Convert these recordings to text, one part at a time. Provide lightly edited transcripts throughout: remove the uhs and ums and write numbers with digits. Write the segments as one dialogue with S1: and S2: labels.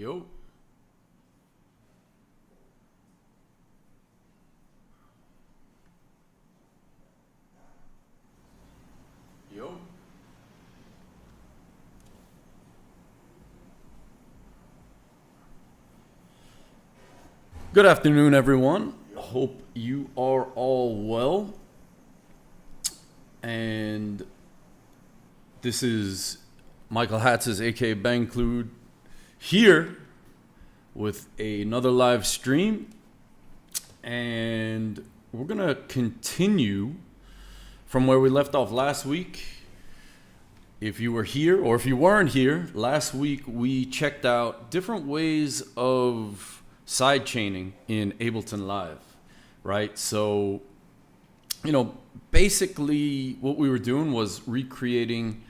S1: Yo. Yo. Good afternoon, everyone. Hope you are all well. And this is Michael Hatz's aka Bangclude here with another live stream, and we're gonna continue from where we left off last week. If you were here or if you weren't here, last week we checked out different ways of sidechaining in Ableton Live, right? So, you know, basically what we were doing was recreating,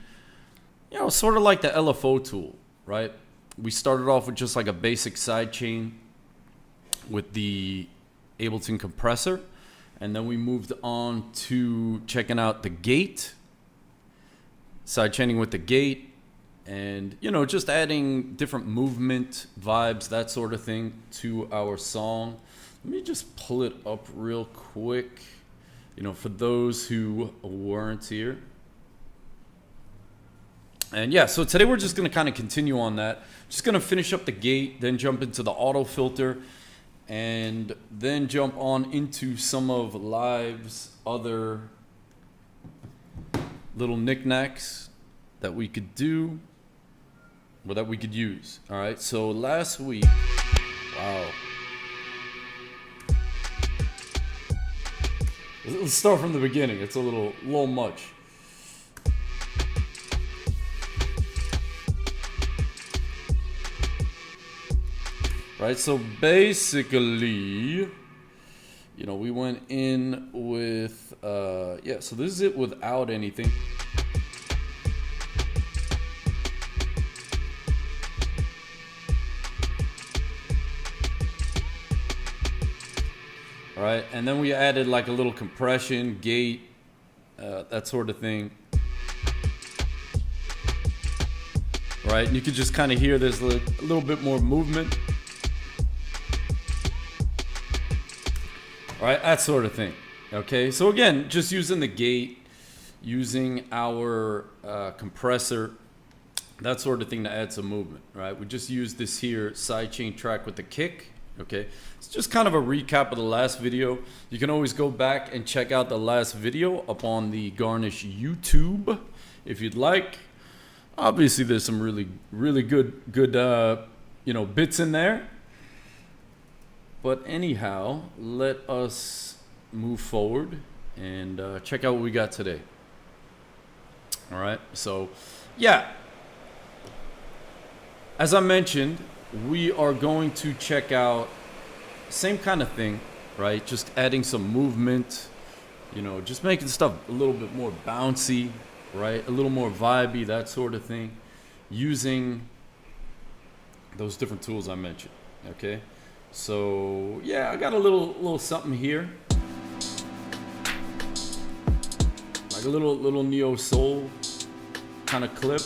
S1: you know, sort of like the LFO tool, right? We started off with just like a basic sidechain with the Ableton compressor, and then we moved on to checking out the gate, sidechaining with the gate, and, you know, just adding different movement, vibes, that sort of thing to our song. Let me just pull it up real quick, you know, for those who weren't here. And yeah, so today we're just going to kind of continue on that. Just going to finish up the gate, then jump into the auto filter, and then jump on into some of Live's other little knickknacks that we could do, or that we could use. All right, so last week, wow. Let's start from the beginning. It's a little much. Right, so basically, you know, we went in with, yeah, so this is it without anything. All right, and then we added like a little compression, gate, that sort of thing. Right, and you can just kind of hear there's a little bit more movement. All right, that sort of thing. Okay, so again, just using the gate, using our compressor, that sort of thing to add some movement, right? We just used this here sidechain track with the kick. Okay, it's just kind of a recap of the last video. You can always go back and check out the last video up on the Garnish YouTube if you'd like. Obviously, there's some really good you know, bits in there. But anyhow, let us move forward and check out what we got today. All right, so yeah, as I mentioned, we are going to check out same kind of thing, right? Just adding some movement, you know, just making stuff a little bit more bouncy, right? A little more vibey, that sort of thing, using those different tools I mentioned, okay? So yeah, I got a little something here, like a little neo soul kind of clip.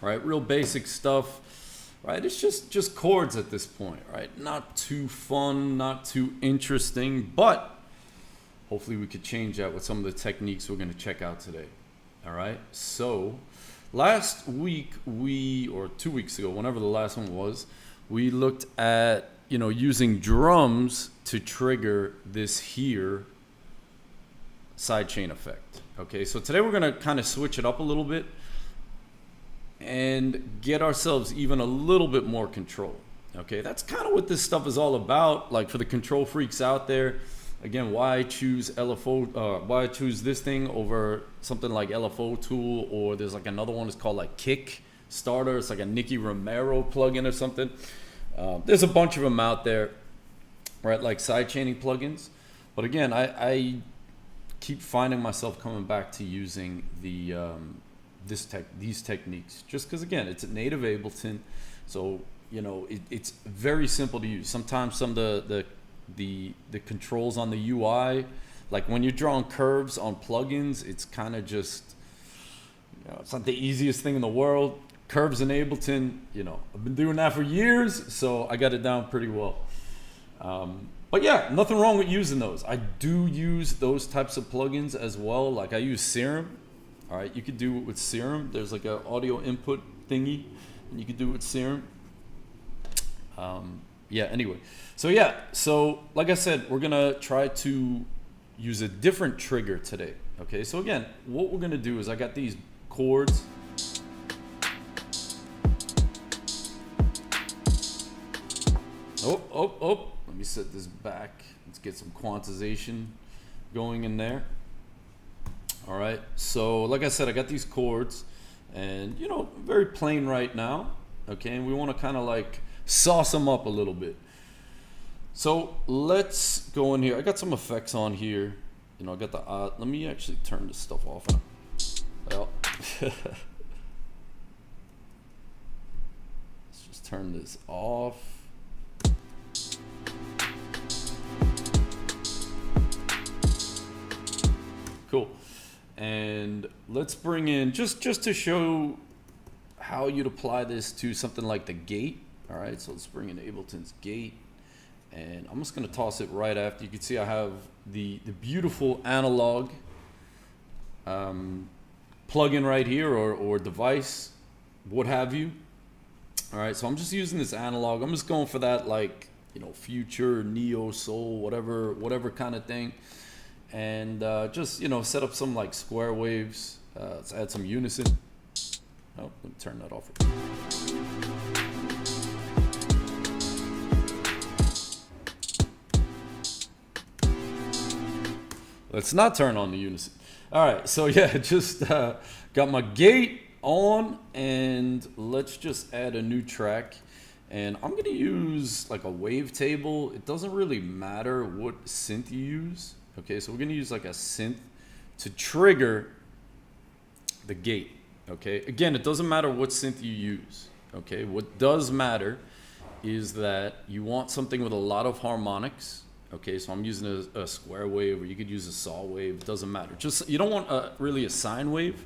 S1: Right, real basic stuff, right? It's just chords at this point, right? Not too fun, not too interesting, but hopefully we could change that with some of the techniques we're going to check out today. All right, so last week or 2 weeks ago, whenever the last one was, we looked at, you know, using drums to trigger this here sidechain effect. Okay, so today we're gonna kind of switch it up a little bit and get ourselves even a little bit more control. Okay, that's kind of what this stuff is all about. Like, for the control freaks out there, again, why choose LFO? Why choose this thing over something like LFO tool, or there's like another one. It's called like Kickstarter. It's like a Nicky Romero plugin or something. There's a bunch of them out there, right? Like sidechaining plugins. But again, I keep finding myself coming back to using the these techniques, just because again, it's a native Ableton, so you know it's very simple to use. Sometimes some of the controls on the UI like when you're drawing curves on plugins, it's kind of just, you know, it's not the easiest thing in the world. Curves in Ableton, you know, I've been doing that for years, so I got it down pretty well. But yeah, nothing wrong with using those. I do use those types of plugins as well. Like I use Serum. All right, you could do it with Serum. There's like an audio input thingy, and you could do it with Serum. Yeah, anyway. So yeah, so like I said, we're gonna try to use a different trigger today. Okay, so again, what we're gonna do is I got these chords. Oh, let me set this back. Let's get some quantization going in there. All right, so like I said, I got these chords and, you know, very plain right now. Okay, and we want to kind of like sauce them up a little bit. So let's go in here. I got some effects on here. You know, I got the, let me actually turn this stuff off. Well, let's just turn this off. Cool. And let's bring in, just to show how you'd apply this to something like the gate. All right, so let's bring in Ableton's gate. And I'm just gonna toss it right after. You can see I have the beautiful analog plugin right here, or device, what have you. All right, so I'm just using this analog. I'm just going for that, like, you know, future, neo, soul, whatever kind of thing. And just, you know, set up some like square waves. Let's add some unison. Oh, let me turn that off. Let's not turn on the unison. All right, so yeah, just got my gate on, and let's just add a new track. And I'm gonna use like a wavetable. It doesn't really matter what synth you use. Okay, so we're gonna use like a synth to trigger the gate. Okay, again, it doesn't matter what synth you use. Okay, what does matter is that you want something with a lot of harmonics. Okay, so I'm using a square wave, or you could use a saw wave. It doesn't matter. Just, you don't want really a sine wave,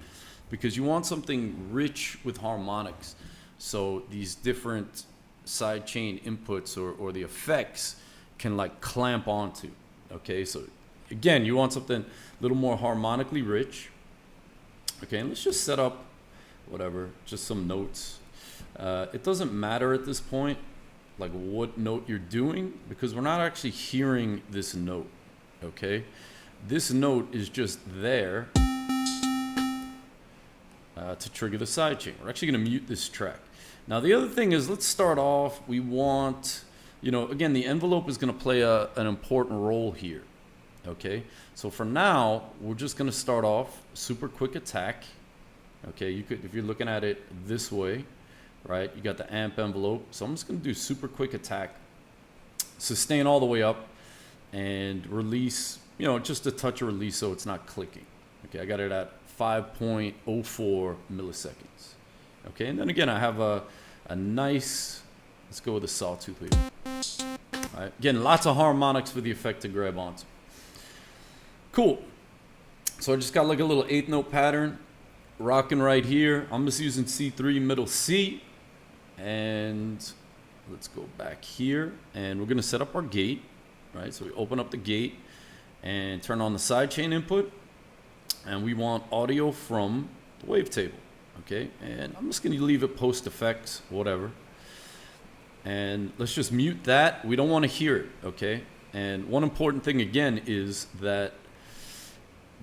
S1: because you want something rich with harmonics. So these different sidechain inputs or the effects can like clamp onto. Okay, so again, you want something a little more harmonically rich. Okay, and let's just set up whatever, just some notes. It doesn't matter at this point like what note you're doing, because we're not actually hearing this note. Okay, this note is just there to trigger the sidechain. We're actually going to mute this track. Now the other thing is, let's start off, we want, you know, again, the envelope is going to play an important role here. Okay, so for now, we're just going to start off super quick attack. Okay, you could, if you're looking at it this way, right, you got the amp envelope. So I'm just going to do super quick attack, sustain all the way up, and release, you know, just a touch of release so it's not clicking. Okay, I got it at 5.04 milliseconds. Okay, and then again, I have a nice, let's go with a sawtooth here. All right, again, lots of harmonics for the effect to grab onto. Cool. So I just got like a little 8th note pattern rocking right here. I'm just using C3 middle C, and let's go back here, and we're gonna set up our gate, right? So we open up the gate and turn on the sidechain input, and we want audio from the wavetable. Okay, and I'm just gonna leave it post effects, whatever, and let's just mute that. We don't want to hear it. Okay, and one important thing again is that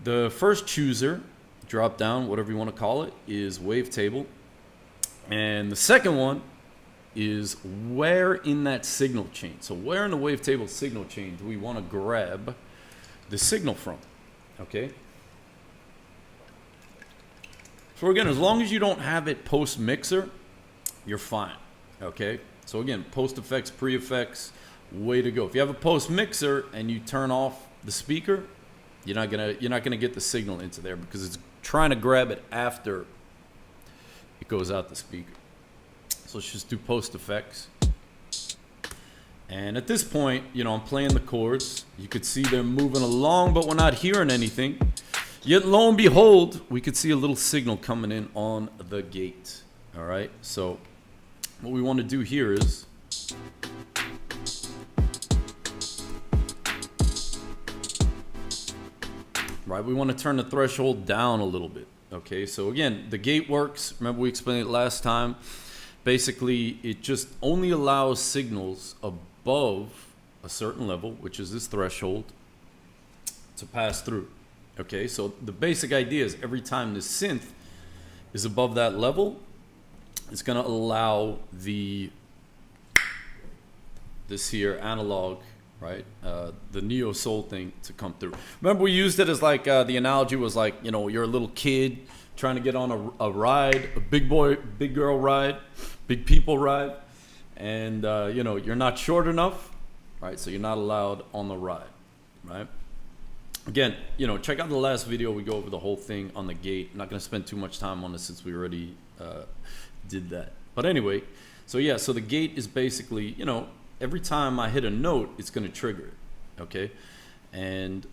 S1: the first chooser, drop down, whatever you want to call it, is wavetable. And the second one is where in that signal chain. So where in the wavetable signal chain do we want to grab the signal from? Okay. So again, as long as you don't have it post mixer, you're fine. Okay. So again, post effects, pre effects, way to go. If you have a post mixer and you turn off the speaker, you're not gonna get the signal into there, because it's trying to grab it after it goes out the speaker. So let's just do post effects, And at this point, you know, I'm playing the chords. You could see they're moving along, but we're not hearing anything. Yet lo and behold, we could see a little signal coming in on the gate. All right, so what we want to do here is we want to turn the threshold down a little bit. Okay, so again, the gate works. Remember we explained it last time. Basically, it just only allows signals above a certain level, which is this threshold, to pass through. Okay, so the basic idea is every time the synth is above that level, it's going to allow this here analog, right, the neo soul thing to come through. Remember we used it as like the analogy was like, you know, you're a little kid trying to get on a ride, a big girl ride, big people ride, and you know, you're not short enough, right, so you're not allowed on the ride, right? Again, you know, check out the last video. We go over the whole thing on the gate. I'm not going to spend too much time on this since we already did that. But anyway, so yeah, so the gate is basically, you know, every time I hit a note, it's going to trigger it, okay? And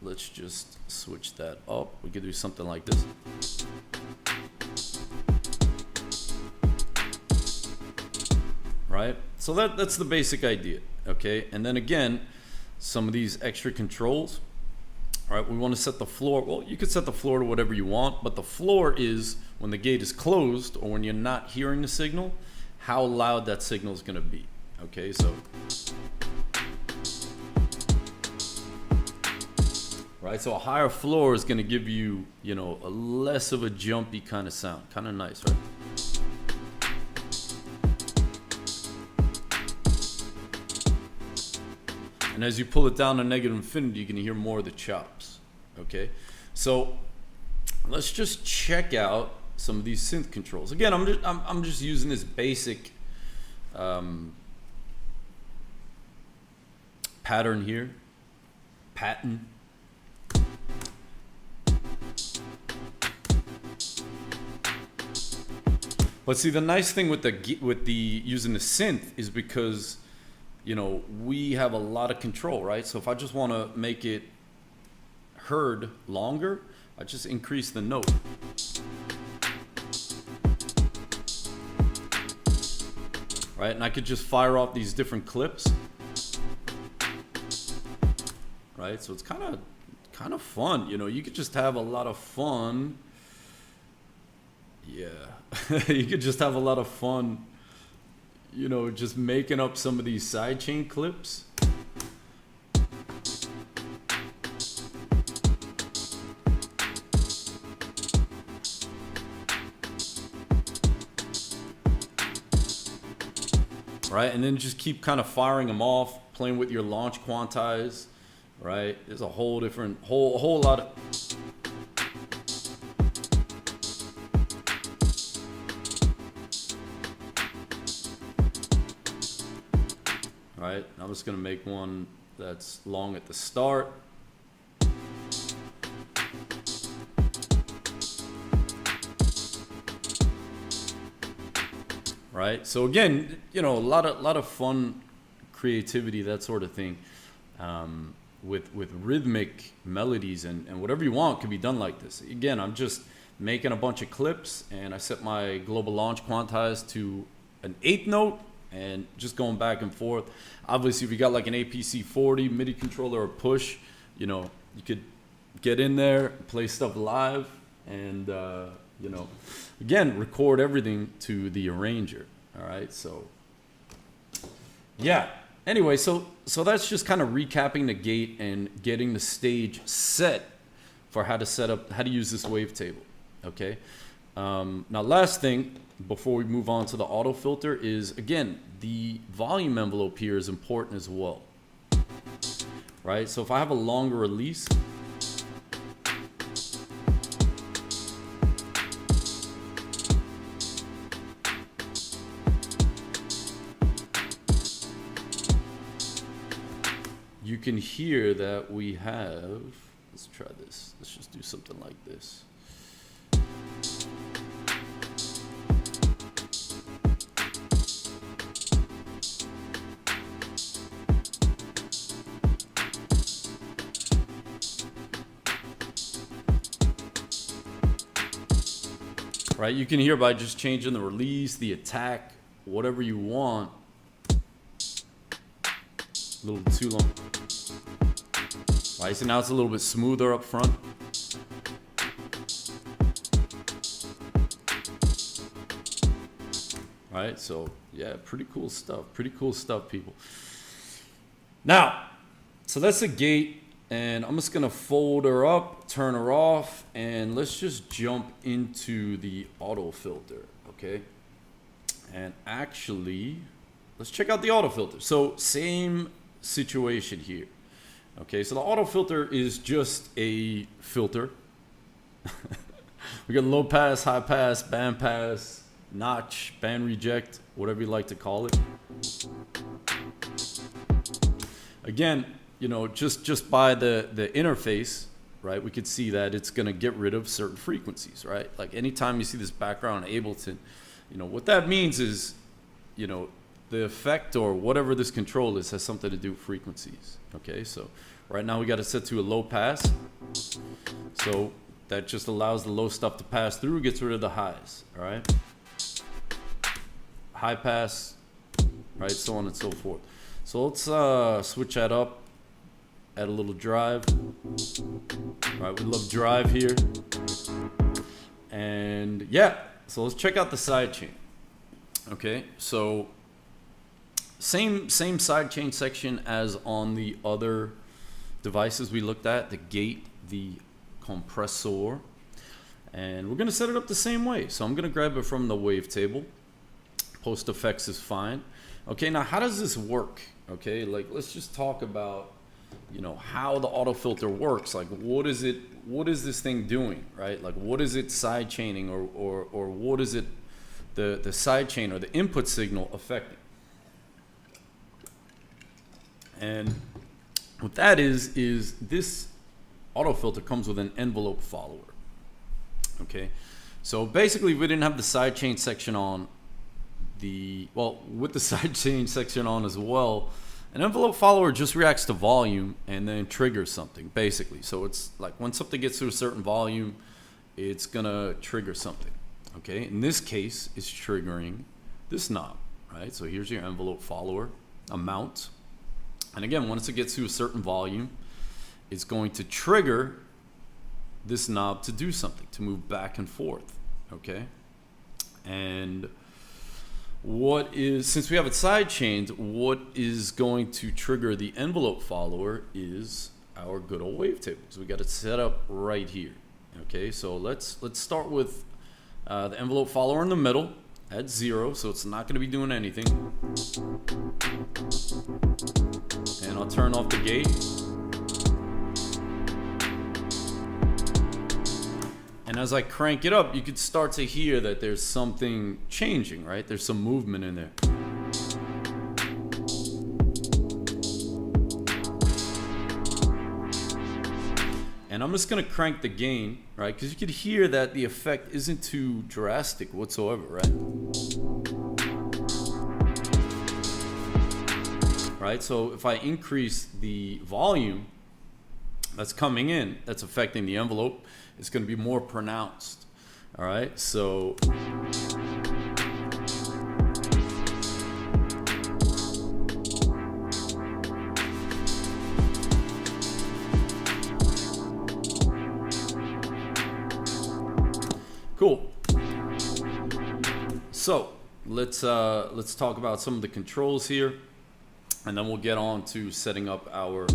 S1: let's just switch that up. We could do something like this. Right? So that's the basic idea, okay? And then again, some of these extra controls. All right, we want to set the floor. Well, you could set the floor to whatever you want, but the floor is when the gate is closed or when you're not hearing the signal, how loud that signal is going to be. Okay, so right, so a higher floor is going to give you, you know, a less of a jumpy kind of sound. Kind of nice, right? And as you pull it down to negative infinity, you can hear more of the chops. Okay, so let's just check out some of these synth controls. Again, I'm just using this basic pattern here. Pattern. But see, the nice thing with the using the synth is because, you know, we have a lot of control, right? So if I just want to make it heard longer, I just increase the note. Right? And I could just fire off these different clips. Right? So it's kind of fun, you know, you could just have a lot of fun. Yeah. You could just have a lot of fun, you know, just making up some of these sidechain clips. Right, and then just keep kind of firing them off, playing with your launch quantize, right? There's a whole different, whole lot of. Right, I'm just gonna make one that's long at the start. Right, so again, you know, a lot of fun, creativity, that sort of thing, with rhythmic melodies and whatever you want can be done like this. Again, I'm just making a bunch of clips, and I set my global launch quantize to an 8th note, and just going back and forth. Obviously, if you got like an APC 40 MIDI controller or push, you know, you could get in there, play stuff live, and you know, again, record everything to the arranger. All right, so yeah. Anyway, so that's just kind of recapping the gate and getting the stage set for how to set up, how to use this wavetable. Okay. Now, last thing before we move on to the auto filter is, again, the volume envelope here is important as well. Right. So if I have a longer release, you can hear that we have, let's try this. Let's just do something like this. right? You can hear by just changing the release, the attack, whatever you want. A little too long. Right, so now it's a little bit smoother up front. Right, so yeah, pretty cool stuff. Pretty cool stuff, people. Now, so that's the gate, and I'm just gonna fold her up, turn her off, and let's just jump into the auto filter, okay? And actually, let's check out the auto filter. So same situation here. Okay, so the auto filter is just a filter. We got low pass, high pass, band pass, notch, band reject, whatever you like to call it. Again, you know, just by the interface, right, we could see that it's going to get rid of certain frequencies, right? Like anytime you see this background in Ableton, you know, what that means is, you know, the effect or whatever this control is has something to do with frequencies. Okay, so right now we got it set to a low pass. So that just allows the low stuff to pass through, gets rid of the highs, all right? High pass, right, so on and so forth. So let's switch that up, add a little drive. All right, we love drive here. And yeah, so let's check out the sidechain. Okay, so same sidechain section as on the other devices we looked at, the gate, the compressor, and we're gonna set it up the same way. So I'm gonna grab it from the wavetable. Post effects is fine. Okay, now how does this work? Okay, like let's just talk about, you know, how the auto filter works. Like what is this thing doing, right? Like what is it side chaining, or what is it the side chain or the input signal affecting? And what that is this auto filter comes with an envelope follower. Okay, so basically if we didn't have the sidechain section on, with the sidechain section on as well, an envelope follower just reacts to volume and then triggers something, basically. So it's like when something gets to a certain volume, it's gonna trigger something. Okay, in this case, it's triggering this knob, right? So here's your envelope follower amount. And again, once it gets to a certain volume, it's going to trigger this knob to do something, to move back and forth, okay? And since we have it side chained, what is going to trigger the envelope follower is our good old wavetable. So we got it set up right here, okay? So let's start with the envelope follower in the middle at 0, so it's not going to be doing anything. And I'll turn off the gate. And as I crank it up, you could start to hear that there's something changing, right? There's some movement in there. And I'm just gonna crank the gain, right? Because you could hear that the effect isn't too drastic whatsoever, right? Right, so if I increase the volume that's coming in, that's affecting the envelope, it's gonna be more pronounced, all right? So, cool. So let's talk about some of the controls here, and then we'll get on to setting up our.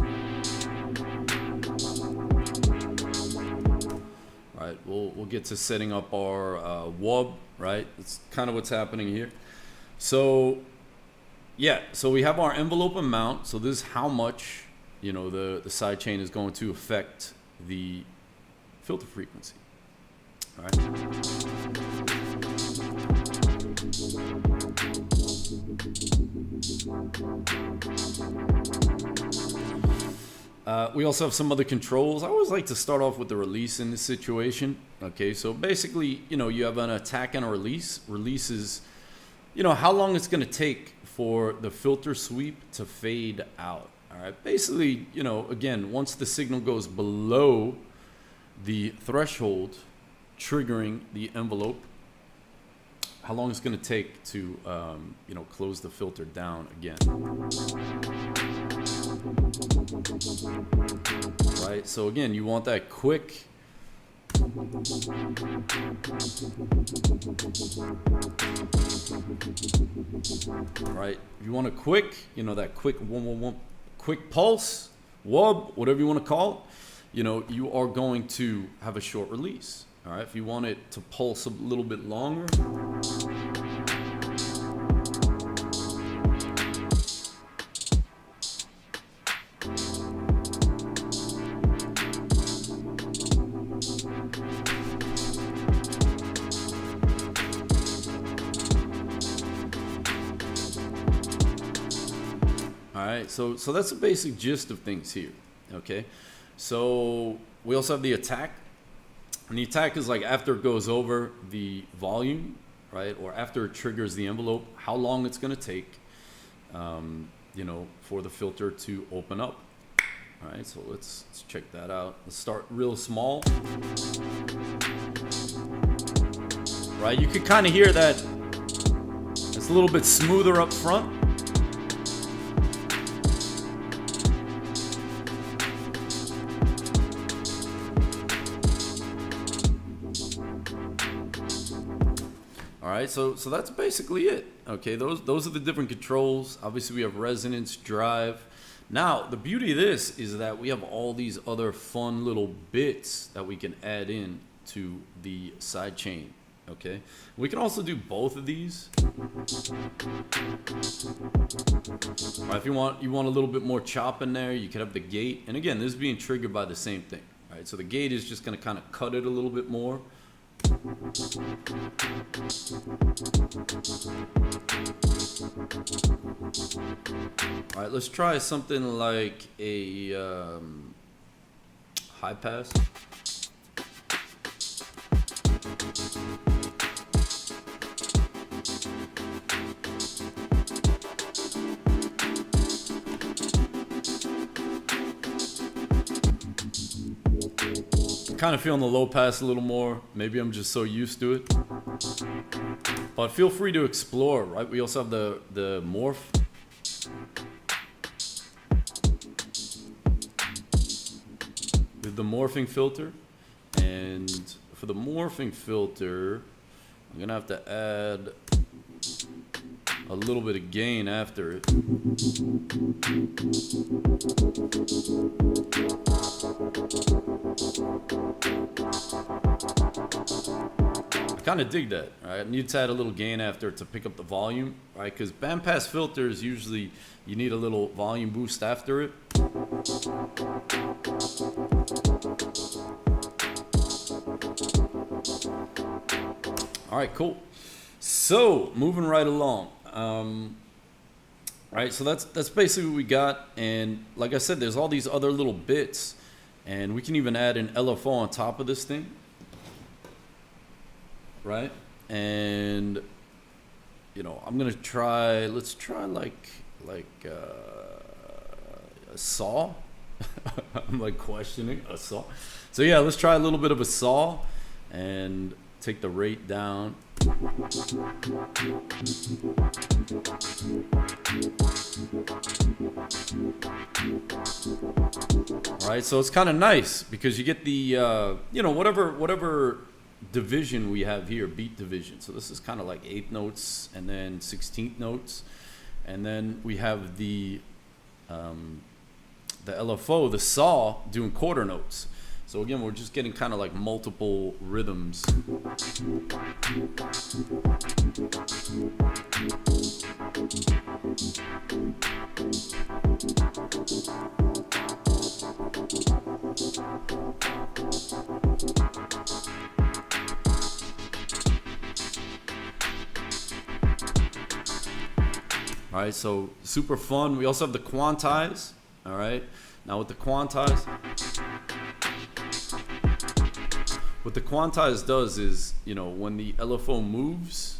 S1: Right, we'll get to setting up our wub. Right, it's kind of what's happening here. So yeah, so we have our envelope amount. So this is how much, you know, the sidechain is going to affect the filter frequency. All right. We also have some other controls. I always like to start off with the release in this situation. Okay, so basically, you know, you have an attack and a release. Release is, you know, how long it's going to take for the filter sweep to fade out. All right, basically, you know, again, once the signal goes below the threshold, triggering the envelope, how long it's going to take to, you know, close the filter down again. Right, so again, you want that quick. Right, you want a quick, you know, that quick quick pulse, wub, whatever you want to call it. You know, you are going to have a short release. All right, if you want it to pulse a little bit longer. All right, so that's the basic gist of things here. Okay, so we also have the attack. And the attack is like after it goes over the volume, right? Or after it triggers the envelope, how long it's going to take, you know, for the filter to open up. All right, so let's check that out. Let's start real small. Right, you can kind of hear that it's a little bit smoother up front. All right, so that's basically it. Okay, those are the different controls. Obviously, we have resonance, drive. Now, the beauty of this is that we have all these other fun little bits that we can add in to the side chain. Okay, we can also do both of these. All right, if you want a little bit more chop in there, you could have the gate. And again, this is being triggered by the same thing. All right, so the gate is just going to kind of cut it a little bit more. All right, let's try something like a high pass. Kind of feeling the low pass a little more. Maybe I'm just so used to it. But feel free to explore, right? We also have the morph. With the morphing filter. And for the morphing filter, I'm gonna have to add a little bit of gain after it. I kind of dig that. Right? I need to add a little gain after to pick up the volume, right? Because bandpass filters usually you need a little volume boost after it. All right, cool. So moving right along. Right, so that's basically what we got, and like I said, there's all these other little bits, and we can even add an LFO on top of this thing, right? And you know, I'm gonna try. Let's try like a saw. I'm like questioning a saw. So yeah, let's try a little bit of a saw, and take the rate down. All right, so it's kind of nice because you get the you know, whatever division we have here, beat division. So this is kind of like 8th notes and then 16th notes, and then we have the LFO, the saw, doing quarter notes. So again, we're just getting kind of like multiple rhythms. All right, so super fun. We also have the Quantize. All right, now with the Quantize, what the Quantize does is, you know, when the LFO moves,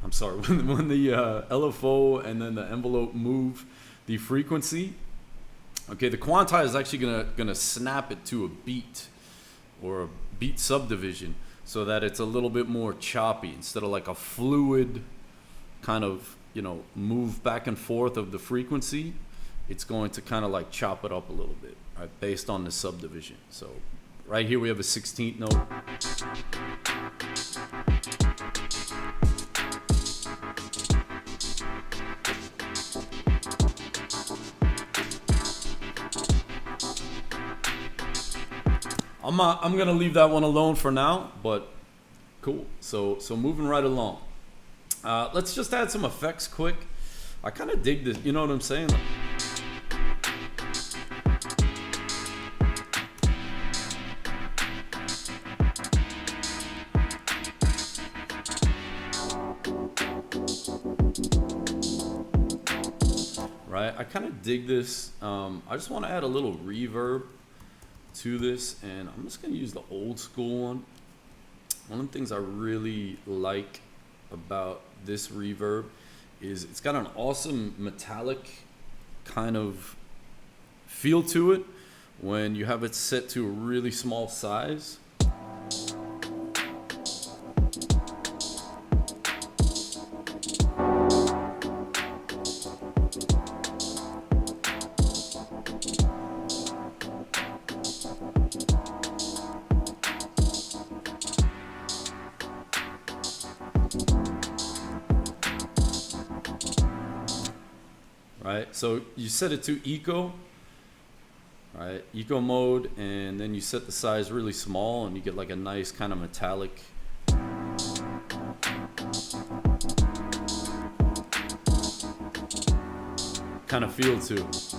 S1: I'm sorry, when the LFO and then the envelope move the frequency, okay, the Quantize is actually gonna snap it to a beat or a beat subdivision. so that it's a little bit more choppy instead of like a fluid kind of, you know, move back and forth of the frequency. It's going to kind of like chop it up a little bit, right, based on the subdivision. So right here we have a 16th note. I'm gonna leave that one alone for now, but cool. So moving right along. Let's just add some effects quick. I kind of dig this, you know what I'm saying? Right, I kind of dig this. I just want to add a little reverb to this, and I'm just going to use the old school one. One of the things I really like about this reverb is it's got an awesome metallic kind of feel to it when you have it set to a really small size. Right, so you set it to eco, right, eco mode, and then you set the size really small and you get like a nice kind of metallic kind of feel to it.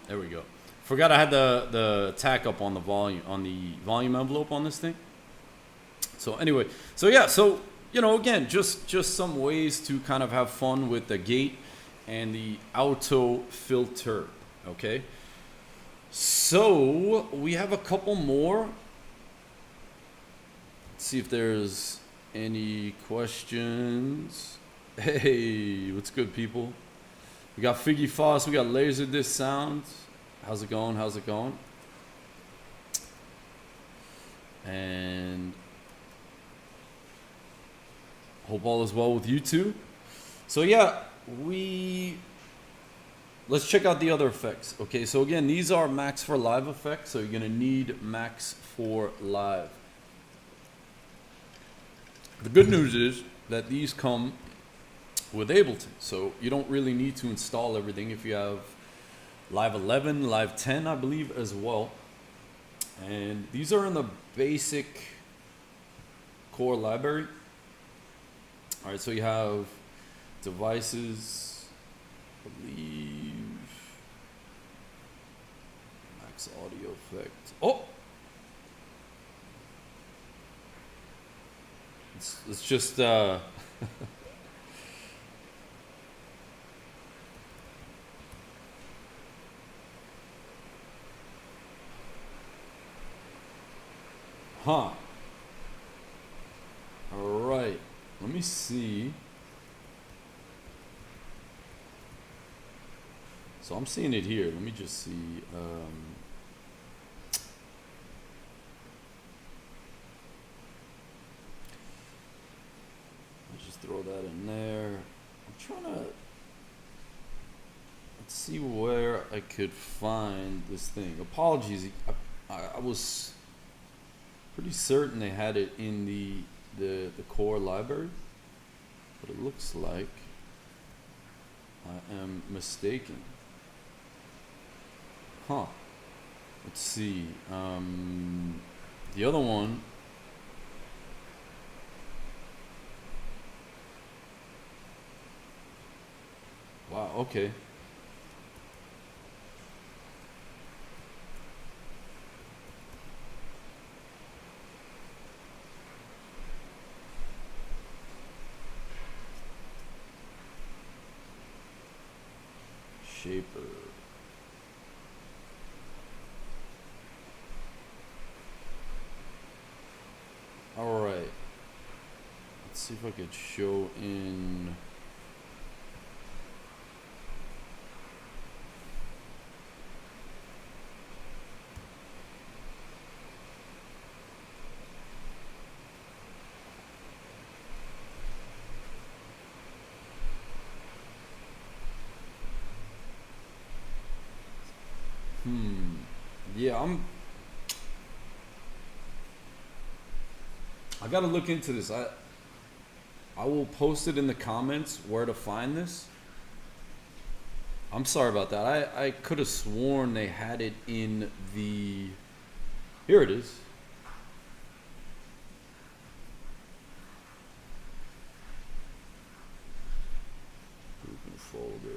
S1: There we go. Forgot I had the tack up on the volume envelope on this thing. So anyway, so yeah, so you know, again, just some ways to kind of have fun with the gate and the auto filter. Okay. So we have a couple more. Let's see if there's any questions. Hey, what's good, people? We got Figgy Foss, we got Laserdisc Sounds. How's it going? How's it going? And hope all is well with you too. So yeah, let's check out the other effects. Okay, so again, these are Max for Live effects, so you're gonna need Max for Live. The good news is that these come with Ableton, so you don't really need to install everything if you have Live 11, Live 10, I believe, as well. And these are in the basic core library. All right, so you have devices, I believe, Max Audio Effect. Oh! It's just, huh. All right. Let me see. So I'm seeing it here. Let me just see. Let's just throw that in there. I'm trying to. Let's see where I could find this thing. Apologies. I was pretty certain they had it in the the core library, but it looks like I am mistaken. Huh. Let's see. The other one. Wow, okay. Shaper. All right. Let's see if I could show in. Yeah, I gotta look into this. I will post it in the comments where to find this. I'm sorry about that. I could have sworn they had it in the, here it is. Open folder.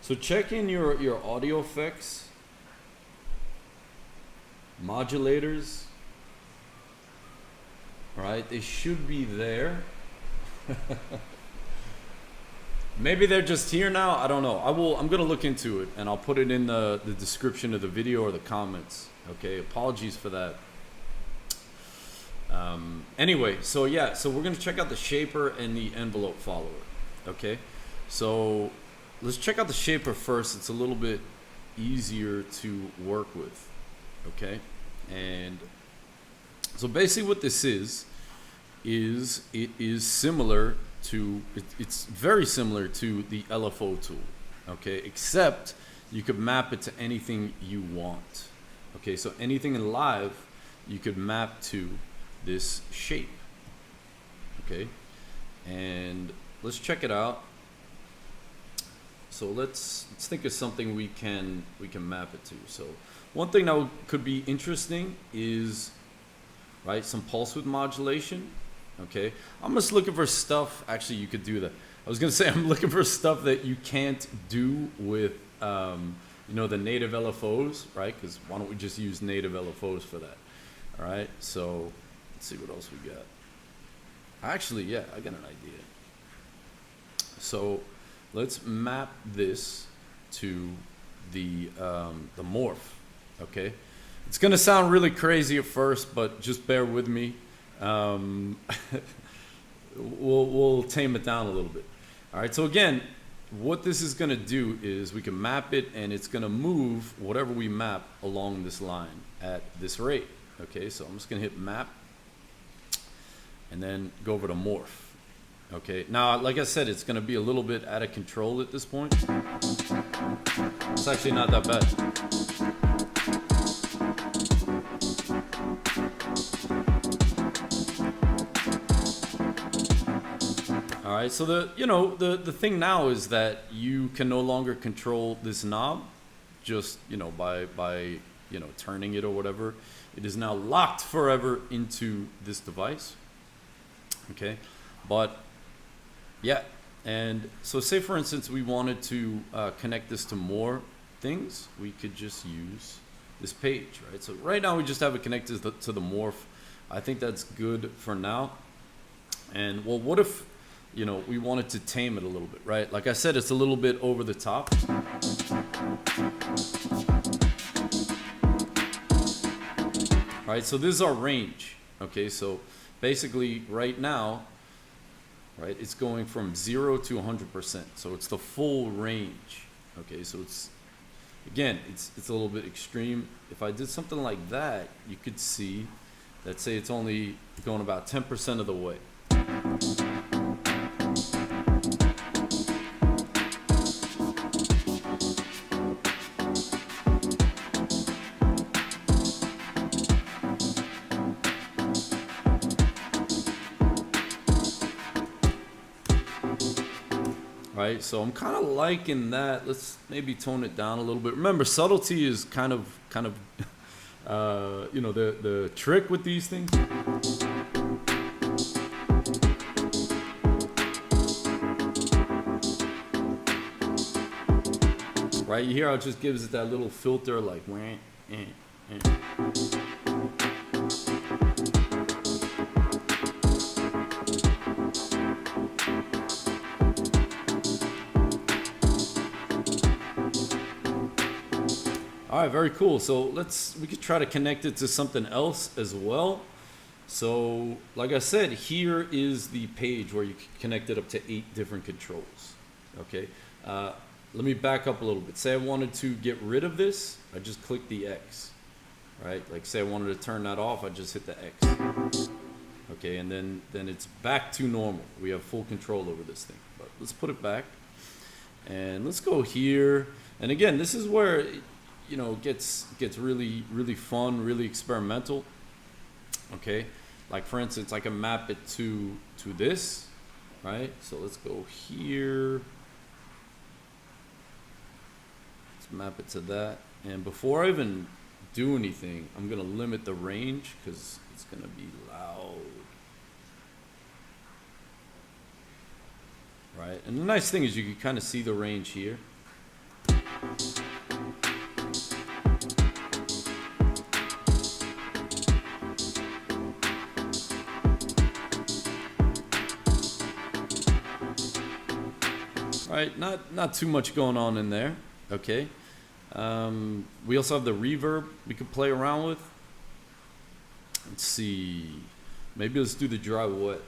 S1: So check in your audio effects, modulators. All right, they should be there. Maybe they're just here now. I don't know. I'm gonna look into it and I'll put it in the description of the video or the comments. Okay, apologies for that. Anyway, so yeah, so we're gonna check out the shaper and the envelope follower. Okay, so let's check out the shaper first. It's a little bit easier to work with. Okay, and so basically what this is it is similar to, it's very similar to the LFO tool. Okay, except you could map it to anything you want. Okay, so anything in Live you could map to this shape. Okay, and let's check it out. So let's think of something we can map it to. So one thing that could be interesting is, right, some pulse width modulation. Okay, I'm just looking for stuff. Actually, you could do that. I was gonna say I'm looking for stuff that you can't do with you know, the native LFOs, right? Because why don't we just use native LFOs for that? All right, so let's see what else we got. Actually, yeah, I got an idea. So let's map this to the morph. Okay, it's gonna sound really crazy at first, but just bear with me. We'll tame it down a little bit. All right, so again, what this is gonna do is we can map it and it's gonna move whatever we map along this line at this rate. Okay, so I'm just gonna hit map and then go over to morph. Okay, now like I said, it's gonna be a little bit out of control at this point. It's actually not that bad. All right, so the thing now is that you can no longer control this knob just, you know, by you know, turning it or whatever. It is now locked forever into this device. Okay, but yeah, and so say for instance we wanted to connect this to more things, we could just use this page, right? So right now we just have it connected to the morph. I think that's good for now. And well, what if, you know, we wanted to tame it a little bit, right? Like I said, it's a little bit over the top. All right, so this is our range. Okay, so basically right now, right, it's going from 0 to 100%. So it's the full range. Okay, so it's, again, it's a little bit extreme. If I did something like that, you could see that, say it's only going about 10% of the way. right? So I'm kind of liking that. Let's maybe tone it down a little bit. Remember, subtlety is kind of you know, the trick with these things. Right, you hear how it just gives it that little filter, like wah, eh, eh. All right, very cool. So we could try to connect it to something else as well. So like I said, here is the page where you can connect it up to 8 different controls. Okay, let me back up a little bit. Say I wanted to get rid of this, I just click the X, right? Like say I wanted to turn that off, I just hit the X. Okay, and then it's back to normal. We have full control over this thing. But let's put it back, and let's go here. And again, this is where it, you know, gets really fun, really experimental. Okay, like for instance, I can map it to this, right? So let's go here. Let's map it to that. And before I even do anything, I'm gonna limit the range because it's gonna be loud. Right, and the nice thing is you can kind of see the range here. Right, not too much going on in there. Okay, we also have the reverb we could play around with. Let's see, maybe let's do the dry wet.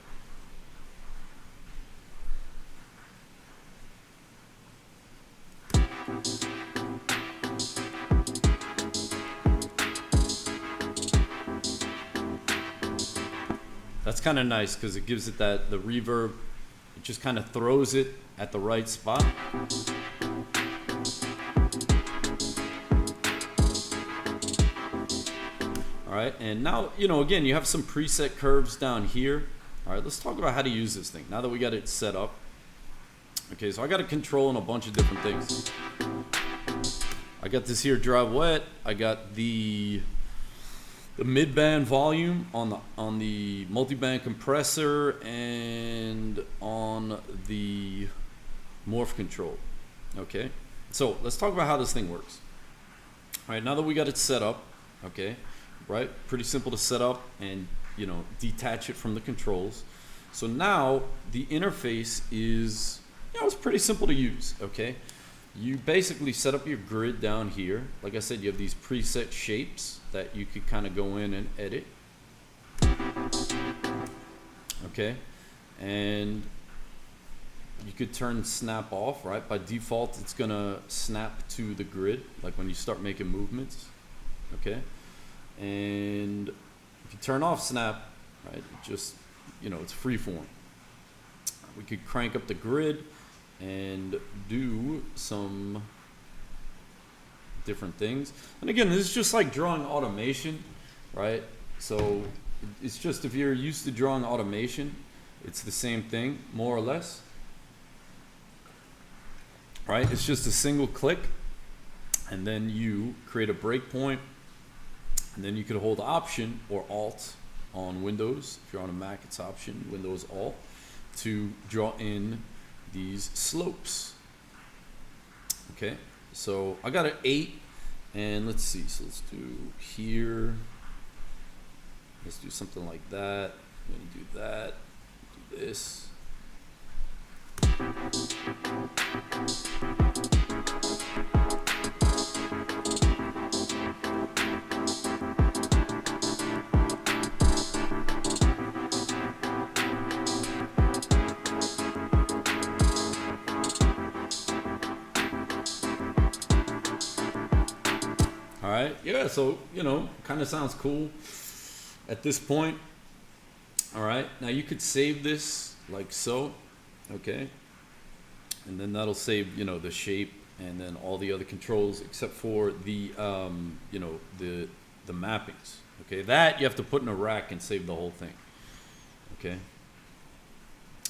S1: That's kind of nice because it gives it the reverb. It just kind of throws it at the right spot. All right, and now, you know, again, you have some preset curves down here. All right, let's talk about how to use this thing now that we got it set up. Okay, so I got it controlling a bunch of different things. I got this here dry wet. I got the mid-band volume on the multi-band compressor and on the morph control. Okay, so let's talk about how this thing works. All right, now that we got it set up, okay, right, pretty simple to set up and, you know, detach it from the controls. So now the interface is, you know, it's pretty simple to use. Okay, you basically set up your grid down here. Like I said, you have these preset shapes that you could kind of go in and edit. Okay, and you could turn snap off, right? By default, it's gonna snap to the grid, like when you start making movements. Okay, and if you turn off snap, right, it just, you know, it's freeform. We could crank up the grid and do some different things. And again, this is just like drawing automation, right? So it's just, if you're used to drawing automation, it's the same thing, more or less. Right? It's just a single click, and then you create a breakpoint, and then you could hold Option or Alt on Windows. If you're on a Mac, it's Option, Windows, Alt, to draw in these slopes. Okay, so I got an 8, and let's see, so let's do here, let's do something like that. I'm gonna do that, do this. All right, yeah, so, you know, kind of sounds cool at this point. All right, now you could save this like so, okay, and then that'll save, you know, the shape and then all the other controls except for the you know, the mappings. Okay, that you have to put in a rack and save the whole thing. Okay,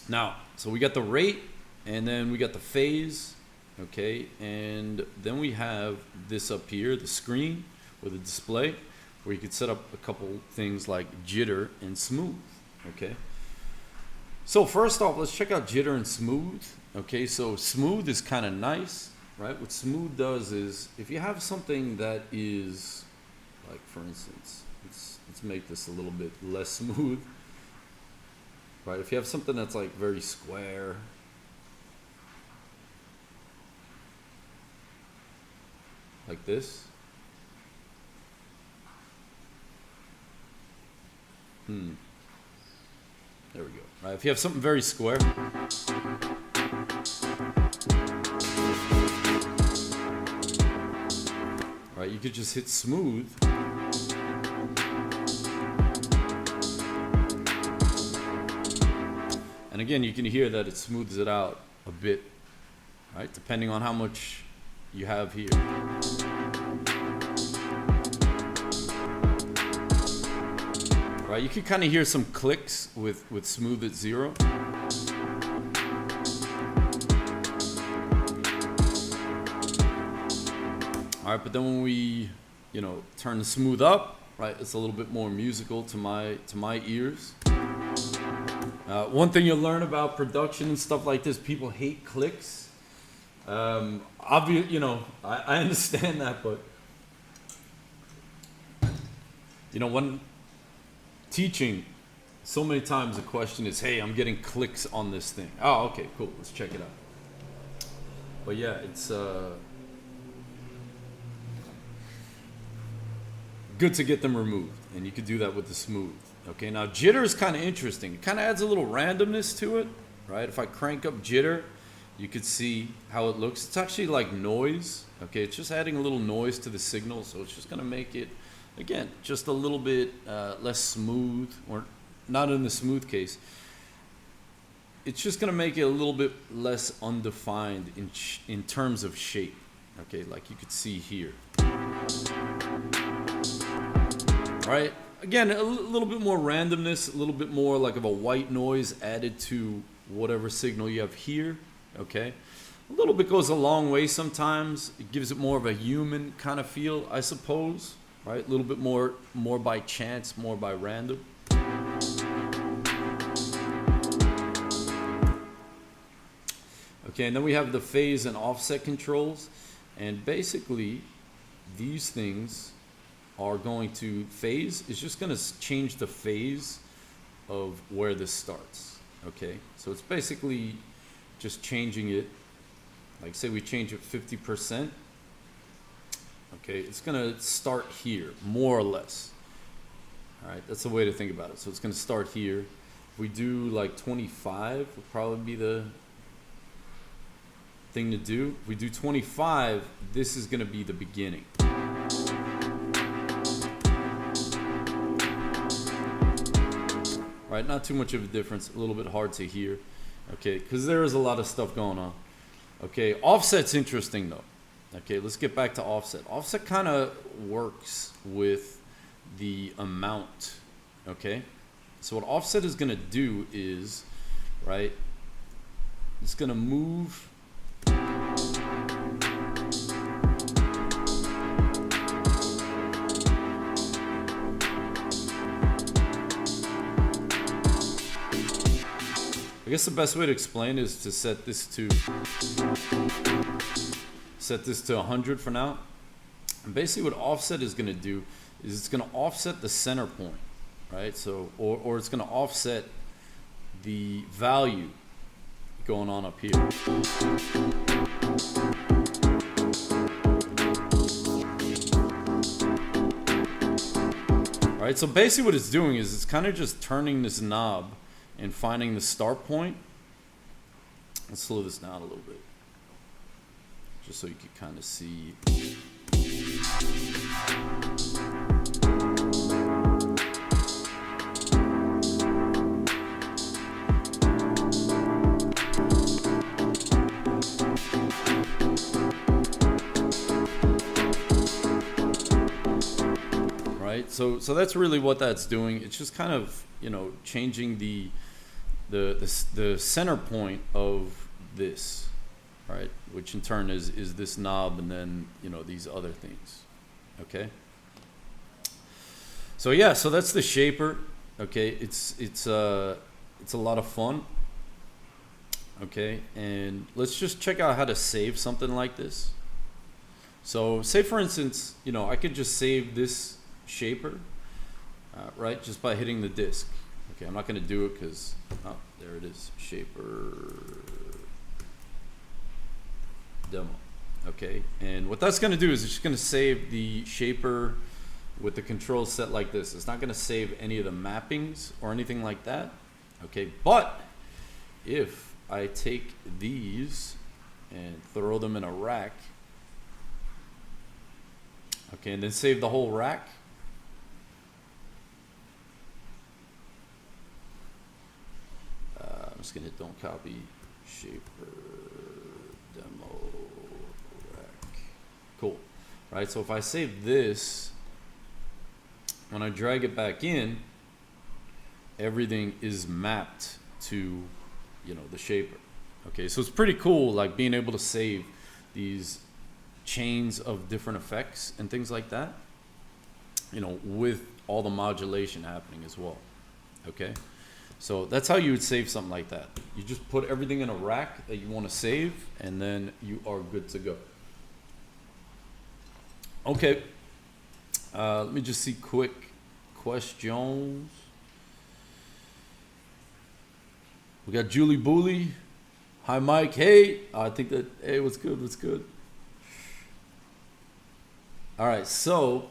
S1: now, so we got the rate, And then we got the phase, okay, and then we have this up here, the screen with a display, where you could set up a couple things like jitter and smooth, okay. So first off, let's check out jitter and smooth. Okay, so smooth is kind of nice, right? What smooth does is, if you have something that is, like for instance, let's make this a little bit less smooth, right? If you have something that's like very square, like this, there we go. Right, if you have something very square, right, you could just hit smooth. And again, you can hear that it smooths it out a bit, right? Depending on how much you have here. Right, you can kind of hear some clicks with smooth at 0. All right, but then when we, turn the smooth up, right, it's a little bit more musical to my ears. One thing you'll learn about production and stuff like this, people hate clicks. Obviously, I understand that, but when teaching, so many times the question is, hey, I'm getting clicks on this thing. Oh, okay, cool, let's check it out. But yeah, it's good to get them removed, and you could do that with the smooth. Okay, now jitter is kind of interesting. It kind of adds a little randomness to it, right? If I crank up jitter, you could see how it looks. It's actually like noise. Okay, it's just adding a little noise to the signal, so it's just gonna make it, again, just a little bit less smooth, or not in the smooth case. It's just gonna make it a little bit less undefined in terms of shape. Okay, like you could see here. Right? Again, a little bit more randomness, a little bit more like of a white noise added to whatever signal you have here. Okay, a little bit goes a long way sometimes. It gives it more of a human kind of feel, I suppose. Right, a little bit more by chance, more by random. Okay, and then we have the phase and offset controls, and basically these things are going to, phase is just going to change the phase of where this starts. Okay, so it's basically just changing it, like say we change it 50%. Okay, it's gonna start here, more or less. All right, that's the way to think about it. So it's gonna start here. If we do like 25, would probably be the thing to do. If we do 25, this is gonna be the beginning. Right, not too much of a difference, a little bit hard to hear. Okay, because there is a lot of stuff going on. Okay, offset's interesting though. Okay, let's get back to offset. Offset kind of works with the amount, okay? So what offset is gonna do is, right, it's gonna move I guess the best way to explain is to set this to 100 for now. And basically what offset is going to do is it's going to offset the center point, right? So, or it's going to offset the value going on up here. All right, so basically what it's doing is it's kind of just turning this knob and finding the start point. Let's slow this down a little bit, just so you can kind of see. Right, so that's really what that's doing. It's just kind of, you know, changing the center point of this, right? Which in turn is this knob, and then, you know, these other things, okay? So yeah, so that's the shaper, okay? It's a lot of fun, okay? And let's just check out how to save something like this. So say for instance, you know, I could just save this shaper, right? Just by hitting the disk. Okay, I'm not gonna do it because, oh, there it is, shaper demo. Okay, and what that's gonna do is it's just gonna save the shaper with the controls set like this. It's not gonna save any of the mappings or anything like that. Okay, but if I take these and throw them in a rack, okay, and then save the whole rack, I'm just gonna hit don't copy, shaper demo rack. Cool. Right, so if I save this, when I drag it back in, everything is mapped to, you know, the shaper. Okay, so it's pretty cool, like being able to save these chains of different effects and things like that, you know, with all the modulation happening as well. Okay, so that's how you would save something like that. You just put everything in a rack that you want to save, and then you are good to go. Okay, let me just see quick questions. We got Julie Booley. Hi, Mike. Hey, I think that, hey, what's good? What's good? All right, so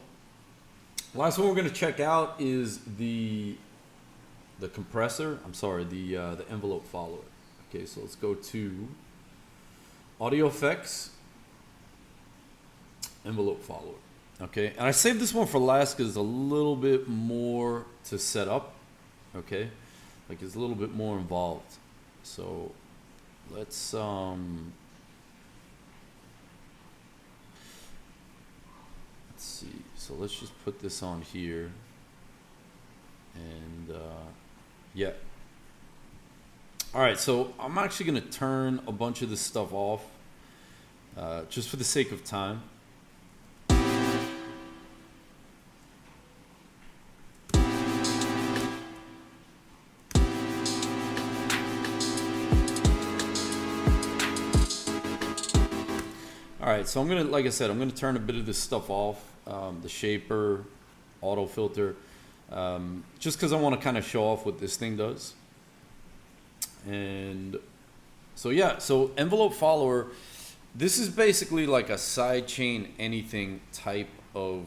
S1: last one we're going to check out is the compressor. I'm sorry, the envelope follower. Okay, so let's go to audio effects, envelope follower. Okay, and I saved this one for last because it's a little bit more to set up. Okay, like it's a little bit more involved. So let's see. So let's just put this on here, and yeah. All right, so I'm actually gonna turn a bunch of this stuff off, just for the sake of time. All right, so I'm gonna, like I said, I'm gonna turn a bit of this stuff off, the shaper, auto filter, just because I want to kind of show off what this thing does. And so yeah, so envelope follower, this is basically like a sidechain anything type of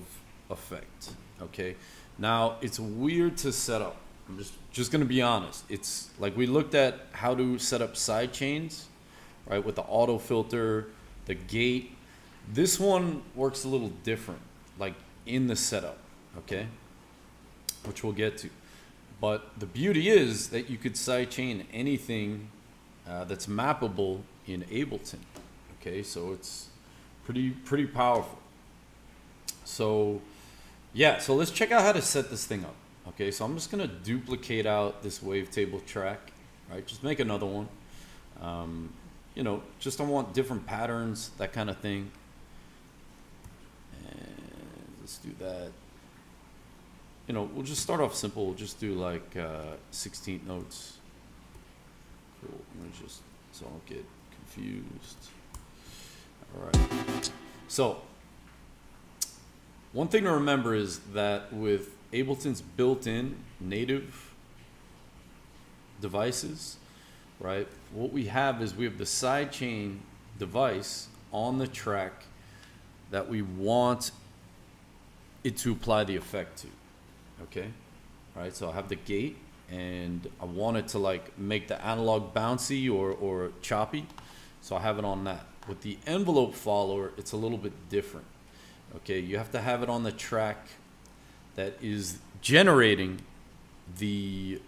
S1: effect. Okay, now it's weird to set up. I'm just gonna be honest. It's like we looked at how to set up sidechains, right, with the auto filter, the gate. This one works a little different, like in the setup, okay, which we'll get to. But the beauty is that you could sidechain anything that's mappable in Ableton. Okay, so it's pretty powerful. So yeah, so let's check out how to set this thing up. Okay, so I'm just gonna duplicate out this wavetable track, right? Just make another one. You know, just I want different patterns, that kind of thing. And let's do that. You know, we'll just start off simple. We'll just do like 16th notes. Cool. Let me just, so I don't get confused. All right. So one thing to remember is that with Ableton's built-in native devices, right, what we have is we have the sidechain device on the track that we want it to apply the effect to. Okay, all right, so I have the gate and I want it to like make the analog bouncy or choppy, so I have it on that. With the envelope follower, it's a little bit different. Okay, you have to have it on the track that is generating the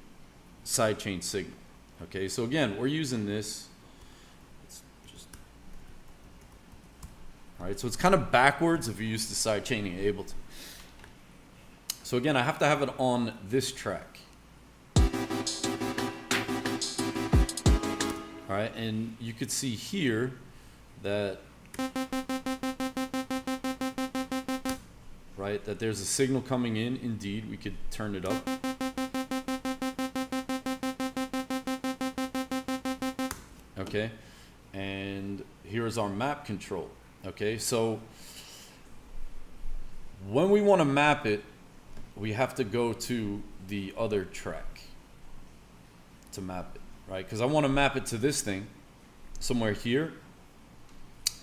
S1: sidechain signal. Okay, so again, we're using this. It's just, all right, so it's kind of backwards if you use the sidechaining Ableton. So again, I have to have it on this track. All right, and you could see here that, right, that there's a signal coming in. Indeed, we could turn it up. Okay, and here's our map control. Okay, so when we want to map it, we have to go to the other track to map it, right? Because I want to map it to this thing somewhere here.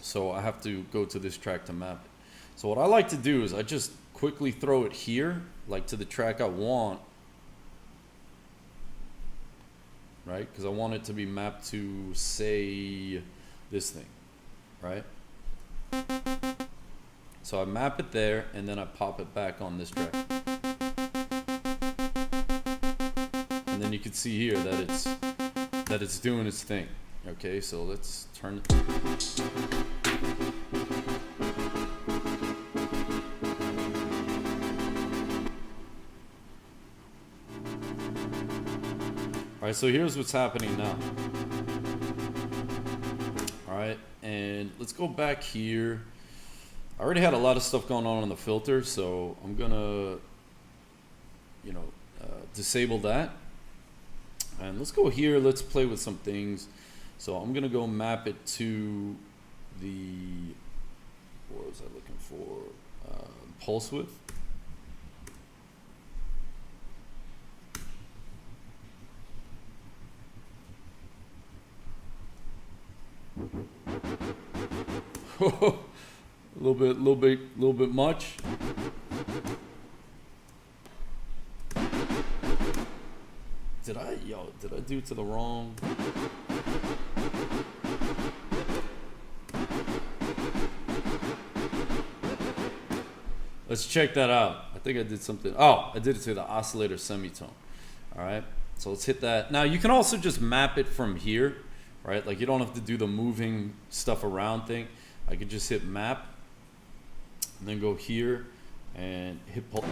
S1: So I have to go to this track to map it. So what I like to do is I just quickly throw it here, like to the track I want, right? Because I want it to be mapped to, say, this thing, right? So I map it there, and then I pop it back on this track. And then you can see here that it's doing its thing. Okay, so let's turn it. All right, so here's what's happening now. All right, and let's go back here. I already had a lot of stuff going on the filter, so I'm gonna, disable that. And let's go here, let's play with some things. So I'm gonna go map it to the, what was I looking for? Pulse width. A little bit much. Did I do it to the wrong? Let's check that out. I think I did something. Oh, I did it to the oscillator semitone. All right, so let's hit that. Now you can also just map it from here, right? Like you don't have to do the moving stuff around thing. I could just hit map and then go here and hit pulse.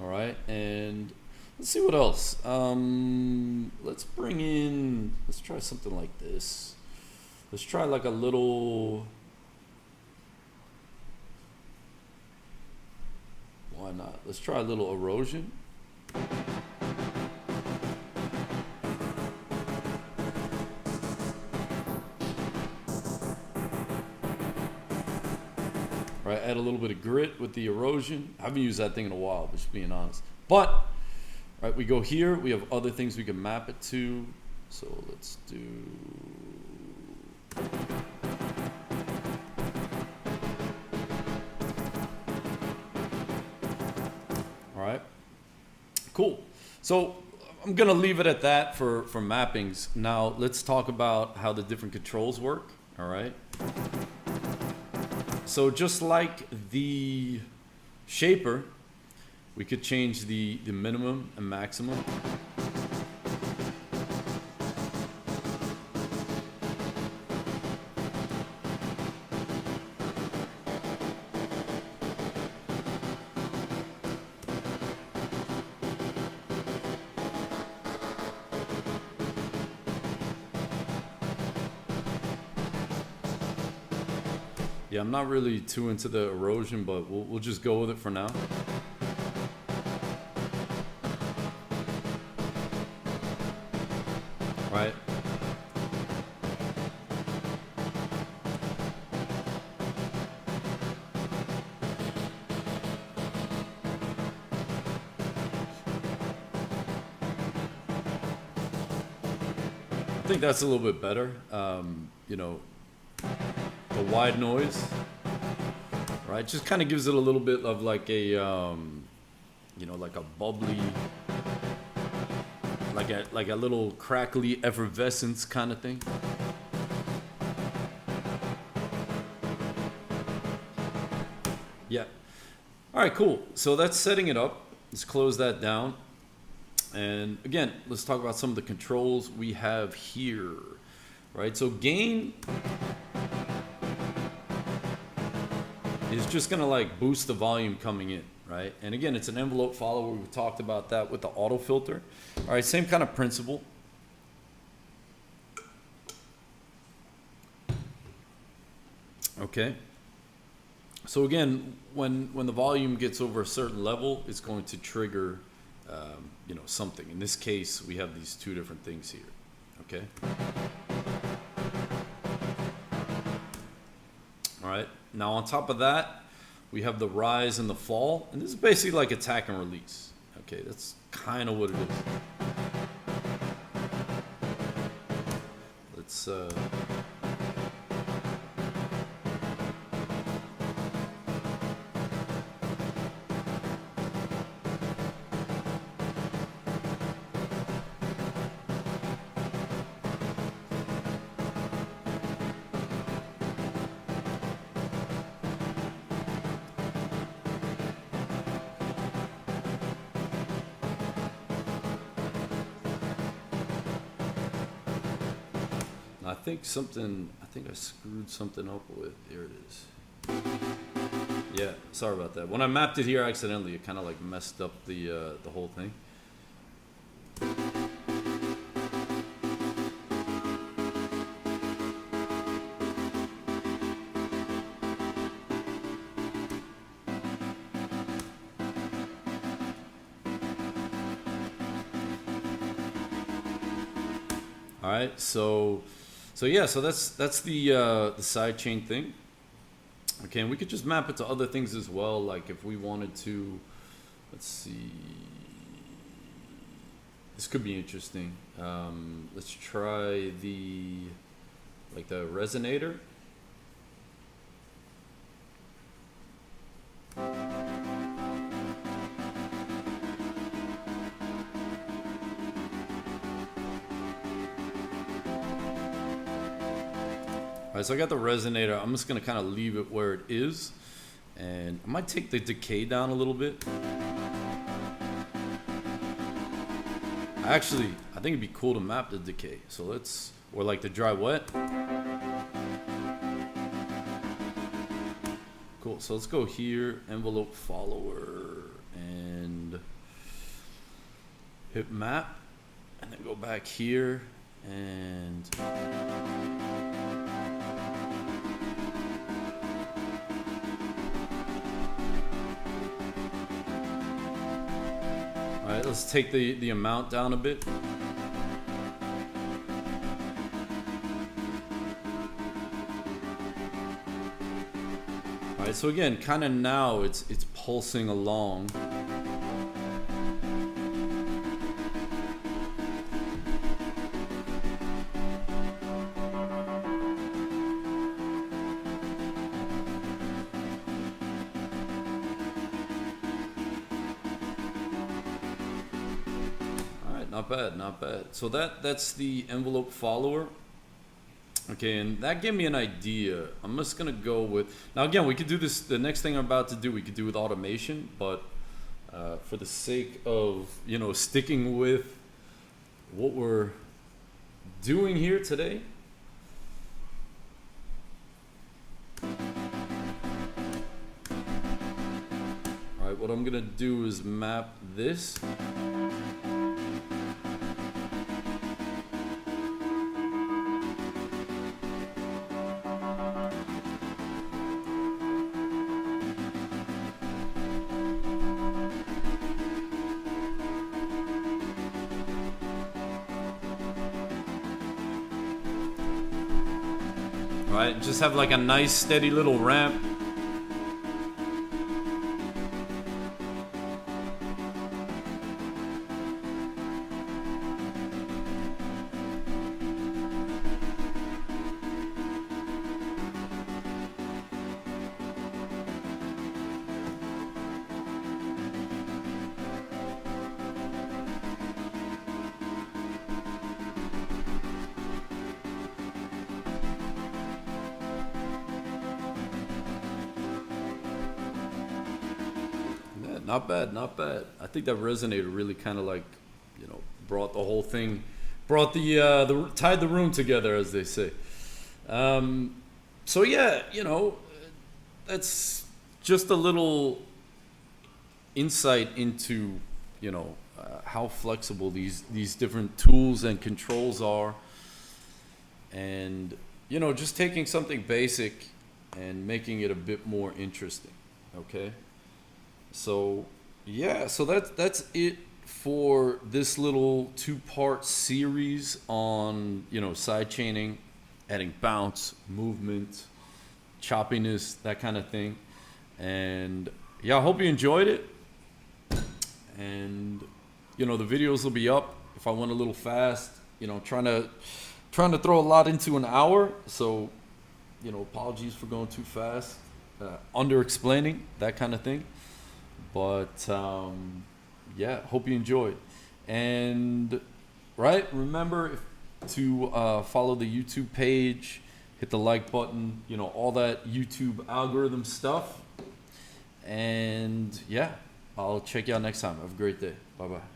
S1: All right, and let's see what else. Let's try something like this. Let's try like a little, why not? Let's try a little erosion. Right, add a little bit of grit with the erosion. I haven't used that thing in a while, just being honest. But, right, we go here. We have other things we can map it to. So let's do. All right, cool. So I'm gonna leave it at that for mappings. Now let's talk about how the different controls work. All right. So just like the shaper, we could change the minimum and maximum. Yeah, I'm not really too into the erosion, but we'll just go with it for now. Right. I think that's a little bit better. The wide noise, right? Just kind of gives it a little bit of like a, like a bubbly, like a little crackly effervescence kind of thing. Yeah. All right, cool. So that's setting it up. Let's close that down. And again, let's talk about some of the controls we have here, right? So gain is just gonna like boost the volume coming in, right? And again, it's an envelope follower. We talked about that with the auto filter. All right, same kind of principle. Okay. So again, when the volume gets over a certain level, it's going to trigger, you know, something. In this case, we have these two different things here. Okay. All right. Now on top of that, we have the rise and the fall, and this is basically like attack and release. Okay, that's kind of what it is. Let's I think I screwed something up with, there it is. Yeah, sorry about that. When I mapped it here accidentally, it kind of like messed up the whole thing. All right, so yeah, so that's the sidechain thing. Okay, and we could just map it to other things as well, like if we wanted to, let's see, this could be interesting. Let's try the resonator. All right, so I got the resonator. I'm just gonna kind of leave it where it is, and I might take the decay down a little bit. Actually, I think it'd be cool to map the decay. So let's, or like the dry wet. Cool, so let's go here, envelope follower, and hit map, and then go back here, and all right, let's take the amount down a bit. All right, so again, kind of now it's pulsing along. Not bad, not bad. So that's the envelope follower. Okay, and that gave me an idea. I'm just gonna go with, now again, we could do this, the next thing I'm about to do, we could do with automation, but for the sake of, you know, sticking with what we're doing here today. All right, what I'm gonna do is map this. Right, just have like a nice steady little ramp. Not bad, not bad. I think that resonator really kind of like, you know, brought the whole thing, brought the tied the room together, as they say. So yeah, you know, that's just a little insight into, you know, how flexible these different tools and controls are, and, you know, just taking something basic and making it a bit more interesting. Okay, so yeah, so that's it for this little two-part series on, you know, sidechaining, adding bounce, movement, choppiness, that kind of thing. And yeah, I hope you enjoyed it. And, you know, the videos will be up if I went a little fast, you know, trying to throw a lot into an hour. So, you know, apologies for going too fast, under explaining, that kind of thing. But yeah, hope you enjoyed. And right, remember to follow the YouTube page, hit the like button, you know, all that YouTube algorithm stuff. And yeah, I'll check you out next time. Have a great day. Bye bye.